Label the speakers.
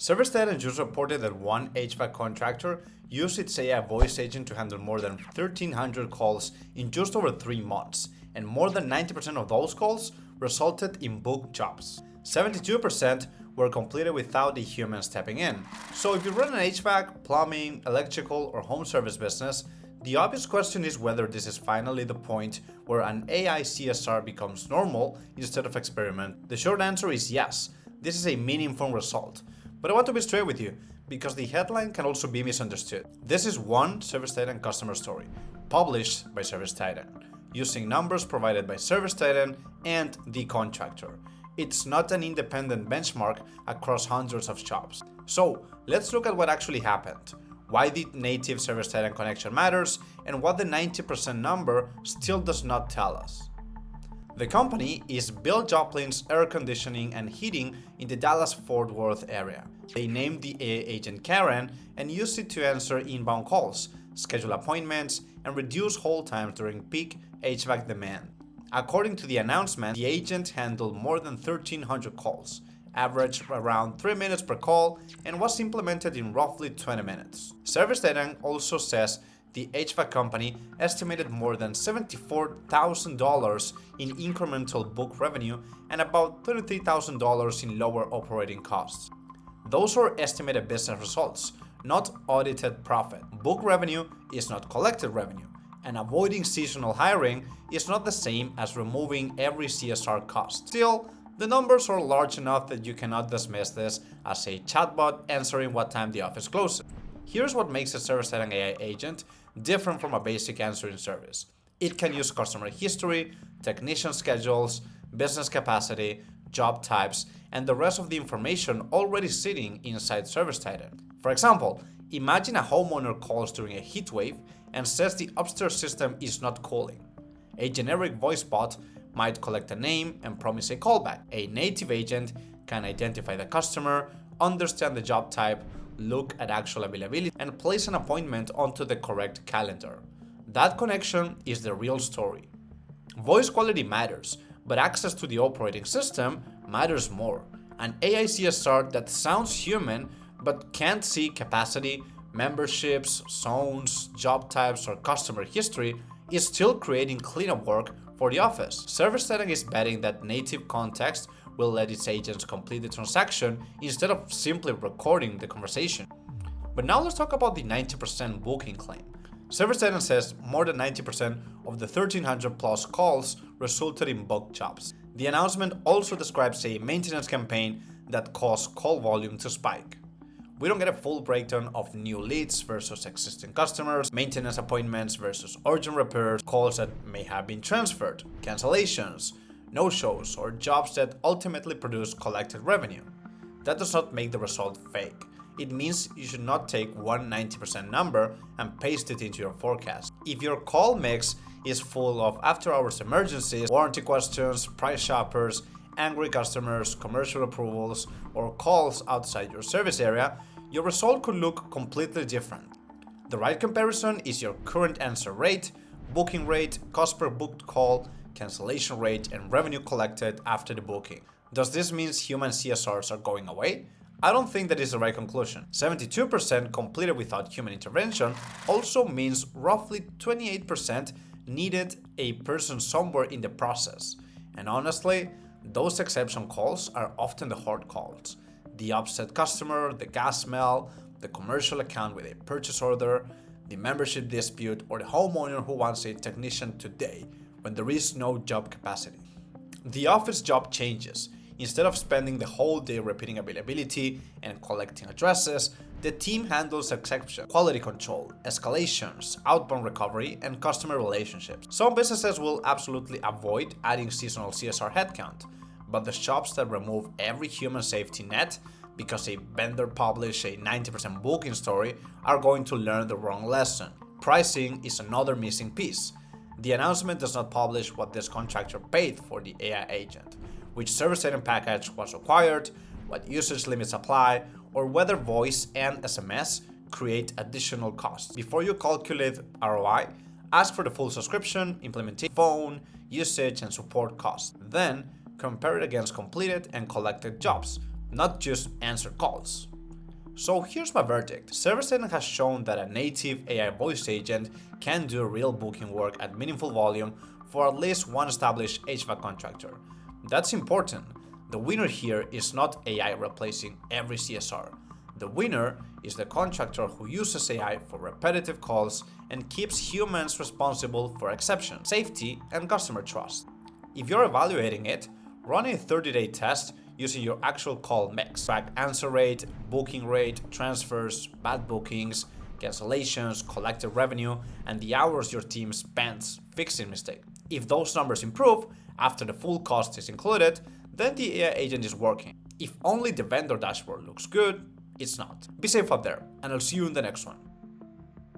Speaker 1: ServiceTitan's just reported that one HVAC contractor used its AI voice agent to handle more than 1,300 calls in just over 3 months, and more than 90% of those calls resulted in booked jobs. 72% were completed without a human stepping in. So if you run an HVAC, plumbing, electrical, or home service business, the obvious question is whether this is finally the point where an AI CSR becomes normal instead of experiment. The short answer is yes, this is a meaningful result. But I want to be straight with you, because the headline can also be misunderstood. This is one ServiceTitan customer story, published by ServiceTitan, using numbers provided by ServiceTitan and the contractor. It's not an independent benchmark across hundreds of jobs. So let's look at what actually happened, why the native ServiceTitan connection matters, and what the 90% number still does not tell us. The company is Bill Joplin's air conditioning and heating in the Dallas-Fort Worth area. They named the AI agent Karen and used it to answer inbound calls, schedule appointments, and reduce hold times during peak HVAC demand. According to the announcement, the agent handled more than 1,300 calls, averaged around 3 minutes per call, and was implemented in roughly 20 minutes. ServiceTitan also says the HVAC company estimated more than $74,000 in incremental book revenue and about $33,000 in lower operating costs. Those are estimated business results, not audited profit. Book revenue is not collected revenue, and avoiding seasonal hiring is not the same as removing every CSR cost. Still, the numbers are large enough that you cannot dismiss this as a chatbot answering what time the office closes. Here's what makes a ServiceTitan AI agent different from a basic answering service. It can use customer history, technician schedules, business capacity, job types, and the rest of the information already sitting inside ServiceTitan. For example, imagine a homeowner calls during a heat wave and says the upstairs system is not cooling. A generic voice bot might collect a name and promise a callback. A native agent can identify the customer, understand the job type, look at actual availability, and place an appointment onto the correct calendar. That connection is the real story. Voice quality matters, but access to the operating system matters more. An AI CSR that sounds human but can't see capacity, memberships, zones, job types, or customer history is still creating cleanup work for the office. ServiceTitan is betting that native context will let its agents complete the transaction instead of simply recording the conversation. But now let's talk about the 90% booking claim. ServiceTitan says more than 90% of the 1,300 plus calls resulted in booked jobs. The announcement also describes a maintenance campaign that caused call volume to spike. We don't get a full breakdown of new leads versus existing customers, maintenance appointments versus urgent repairs, calls that may have been transferred, cancellations, no-shows, or jobs that ultimately produce collected revenue. That does not make the result fake. It means you should not take one 90% number and paste it into your forecast. If your call mix is full of after-hours emergencies, warranty questions, price shoppers, angry customers, commercial approvals, or calls outside your service area, your result could look completely different. The right comparison is your current answer rate, booking rate, cost per booked call, cancellation rate, and revenue collected after the booking. Does this mean human CSRs are going away? I don't think that is the right conclusion. 72% completed without human intervention also means roughly 28% needed a person somewhere in the process. And honestly, those exception calls are often the hard calls. The upset customer, the gas smell, the commercial account with a purchase order, the membership dispute, or the homeowner who wants a technician today when there is no job capacity. The office job changes. Instead of spending the whole day repeating availability and collecting addresses, the team handles exception, quality control, escalations, outbound recovery, and customer relationships. Some businesses will absolutely avoid adding seasonal CSR headcount, but the shops that remove every human safety net because a vendor published a 90% booking story are going to learn the wrong lesson. Pricing is another missing piece. The announcement does not publish what this contractor paid for the AI agent, which ServiceTitan package was required, what usage limits apply, or whether voice and SMS create additional costs. Before you calculate ROI, ask for the full subscription, implementation, phone, usage, and support costs. Then compare it against completed and collected jobs, not just answered calls. So here's my verdict. ServiceTitan has shown that a native AI voice agent can do real booking work at meaningful volume for at least one established HVAC contractor. That's important. The winner here is not AI replacing every CSR. The winner is the contractor who uses AI for repetitive calls and keeps humans responsible for exceptions, safety, and customer trust. If you're evaluating it, run a 30-day test using your actual call mix. Track answer rate, booking rate, transfers, bad bookings, cancellations, collected revenue, and the hours your team spends fixing mistakes. If those numbers improve after the full cost is included, then the AI agent is working. If only the vendor dashboard looks good, it's not. Be safe out there, and I'll see you in the next one.